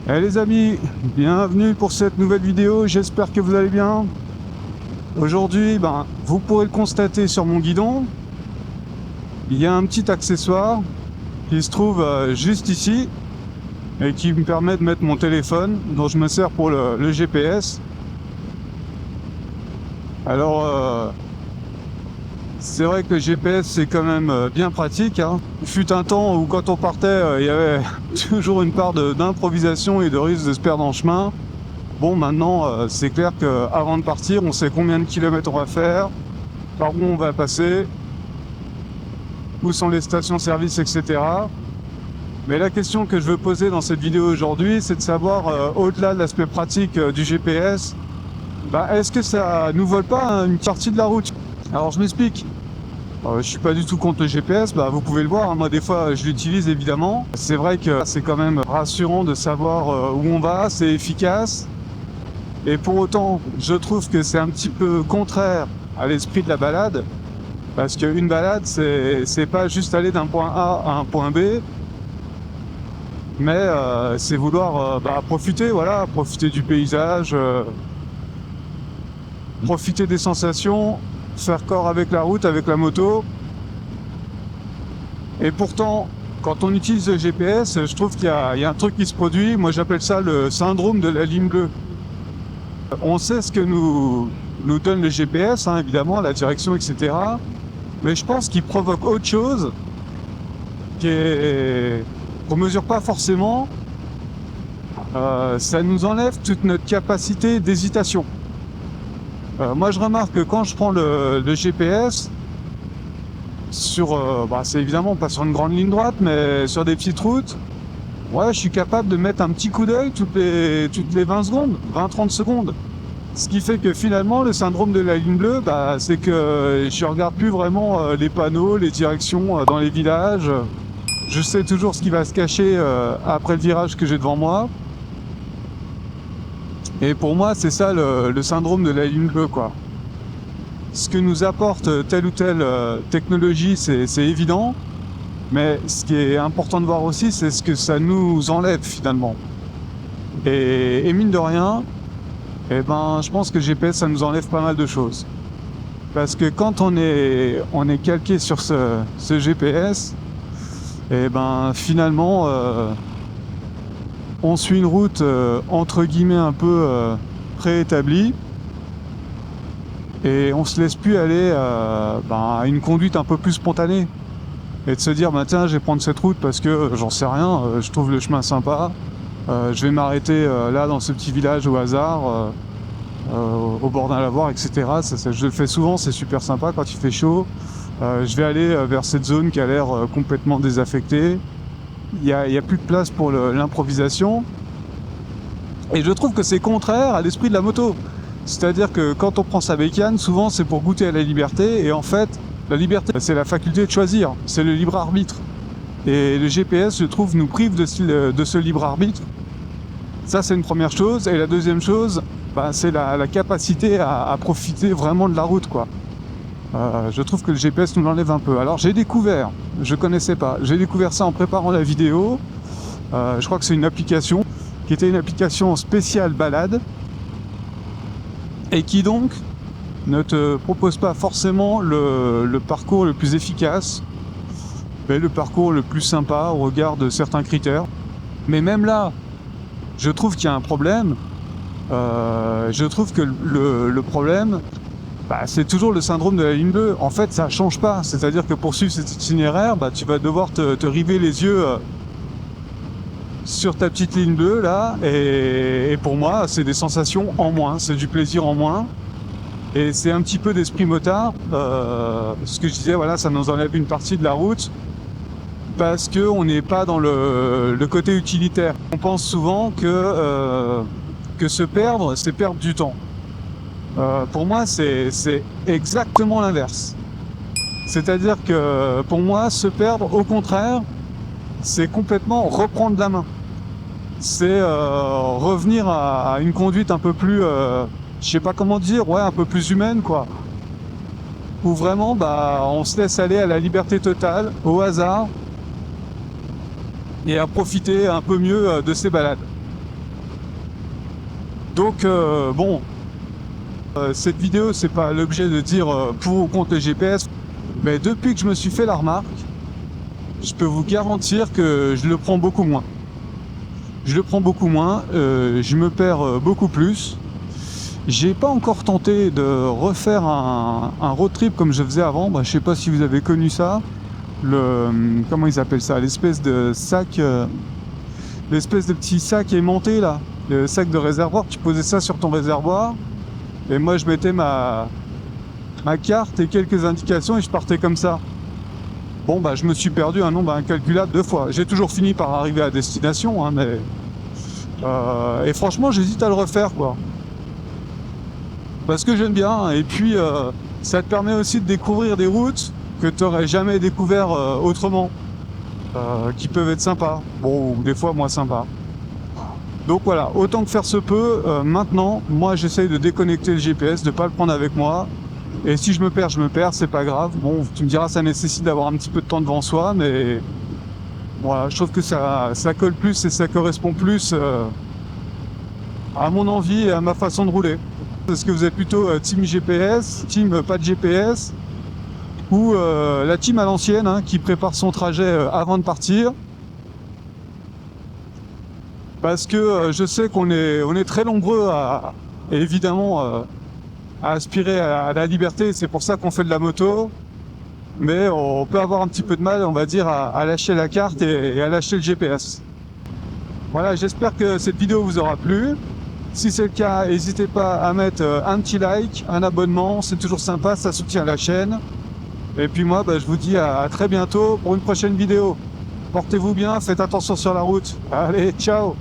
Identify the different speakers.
Speaker 1: Les amis, bienvenue pour cette nouvelle vidéo, j'espère que vous allez bien. Aujourd'hui, vous pourrez le constater sur mon guidon, il y a un petit accessoire qui se trouve juste ici et qui me permet de mettre mon téléphone dont je me sers pour le GPS. Alors, c'est vrai que le GPS c'est quand même bien pratique, hein. Il fut un temps où quand on partait, il y avait toujours une part d'improvisation et de risque de se perdre en chemin. Bon, maintenant, c'est clair qu'avant de partir, on sait combien de kilomètres on va faire, par où on va passer, où sont les stations-service, etc. Mais la question que je veux poser dans cette vidéo aujourd'hui, c'est de savoir, au-delà de l'aspect pratique du GPS, est-ce que ça nous vole pas une partie de la route? Alors je m'explique. Je suis pas du tout contre le GPS, vous pouvez le voir, hein, moi des fois je l'utilise évidemment. C'est vrai que c'est quand même rassurant de savoir où on va, c'est efficace. Et pour autant, je trouve que c'est un petit peu contraire à l'esprit de la balade. Parce qu'une balade, c'est pas juste aller d'un point A à un point B, mais c'est vouloir profiter, voilà, profiter du paysage, profiter des sensations, faire corps avec la route, avec la moto. Et pourtant, quand on utilise le GPS, je trouve qu'il y a un truc qui se produit. Moi, j'appelle ça le syndrome de la ligne bleue. On sait ce que nous donne le GPS, hein, évidemment, la direction, etc. Mais je pense qu'il provoque autre chose qu'on mesure pas forcément. Ça nous enlève toute notre capacité d'hésitation. Moi, je remarque que quand je prends le GPS, c'est évidemment pas sur une grande ligne droite, mais sur des petites routes, ouais, je suis capable de mettre un petit coup d'œil toutes les 20 secondes, 20-30 secondes. Ce qui fait que finalement, le syndrome de la ligne bleue, c'est que je regarde plus vraiment les panneaux, les directions dans les villages. Je sais toujours ce qui va se cacher après le virage que j'ai devant moi. Et pour moi, c'est ça le syndrome de la ligne bleue, quoi. Ce que nous apporte telle ou telle technologie, c'est évident. Mais ce qui est important de voir aussi, c'est ce que ça nous enlève finalement. Et mine de rien, je pense que le GPS, ça nous enlève pas mal de choses. Parce que quand on est calqué sur ce GPS, finalement, on suit une route entre guillemets un peu préétablie. Et on se laisse plus aller à une conduite un peu plus spontanée. Et de se dire, tiens, je vais prendre cette route parce que j'en sais rien, je trouve le chemin sympa. Je vais m'arrêter là dans ce petit village au hasard, au bord d'un lavoir, etc. Ça, je le fais souvent, c'est super sympa quand il fait chaud. Je vais aller vers cette zone qui a l'air complètement désaffectée. Il y a plus de place pour l'improvisation. Et je trouve que c'est contraire à l'esprit de la moto. C'est-à-dire que quand on prend sa bécane, souvent c'est pour goûter à la liberté. Et en fait, la liberté, c'est la faculté de choisir. C'est le libre arbitre. Et le GPS, je trouve, nous prive de ce libre arbitre. Ça, c'est une première chose. Et la deuxième chose, c'est la capacité à profiter vraiment de la route, quoi. Je trouve que le GPS nous l'enlève un peu. Alors j'ai découvert, je connaissais pas, j'ai découvert ça en préparant la vidéo. Je crois que c'est une application qui était une application spéciale balade et qui donc ne te propose pas forcément le parcours le plus efficace, mais le parcours le plus sympa au regard de certains critères. Mais même là, je trouve qu'il y a un problème. Je trouve que le problème, c'est toujours le syndrome de la ligne bleue. En fait, ça change pas. C'est-à-dire que pour suivre cet itinéraire, tu vas devoir te river les yeux sur ta petite ligne bleue, là. Et pour moi, c'est des sensations en moins. C'est du plaisir en moins. Et c'est un petit peu d'esprit motard. Ce que je disais, voilà, ça nous enlève une partie de la route. Parce qu'on n'est pas dans le côté utilitaire. On pense souvent que se perdre, c'est perdre du temps. Pour moi, c'est exactement l'inverse. C'est-à-dire que pour moi, se perdre, au contraire, c'est complètement reprendre la main. C'est revenir à une conduite un peu plus, je sais pas comment dire, un peu plus humaine, quoi. Où vraiment, on se laisse aller à la liberté totale, au hasard, et à profiter un peu mieux de ces balades. Donc bon, cette vidéo, c'est pas l'objet de dire pour ou contre le GPS, mais depuis que je me suis fait la remarque, je peux vous garantir que je le prends beaucoup moins. Je le prends beaucoup moins, je me perds beaucoup plus. J'ai pas encore tenté de refaire un road trip comme je faisais avant. Je sais pas si vous avez connu ça. Comment ils appellent ça? L'espèce de sac, l'espèce de petit sac aimanté là. Le sac de réservoir, tu posais ça sur ton réservoir. Et moi je mettais ma carte et quelques indications et je partais comme ça. Bon je me suis perdu un nombre incalculable de fois. J'ai toujours fini par arriver à destination, hein, mais et franchement j'hésite à le refaire quoi. Parce que j'aime bien, et puis ça te permet aussi de découvrir des routes que tu n'aurais jamais découvert autrement, qui peuvent être sympas, bon, ou des fois moins sympas. Donc voilà, autant que faire se peut, maintenant, moi j'essaye de déconnecter le GPS, de pas le prendre avec moi, et si je me perds, c'est pas grave. Bon, tu me diras, ça nécessite d'avoir un petit peu de temps devant soi, mais voilà, je trouve que ça colle plus et ça correspond plus à mon envie et à ma façon de rouler. Est-ce que vous êtes plutôt team GPS, team pas de GPS, ou la team à l'ancienne, hein, qui prépare son trajet avant de partir? Parce que je sais qu'on est très nombreux à évidemment à aspirer à la liberté, c'est pour ça qu'on fait de la moto, mais on peut avoir un petit peu de mal, on va dire, à lâcher la carte et à lâcher le GPS. Voilà, j'espère que cette vidéo vous aura plu. Si c'est le cas, n'hésitez pas à mettre un petit like, un abonnement, c'est toujours sympa, ça soutient la chaîne. Et puis moi, je vous dis à très bientôt pour une prochaine vidéo. Portez-vous bien, faites attention sur la route. Allez, ciao!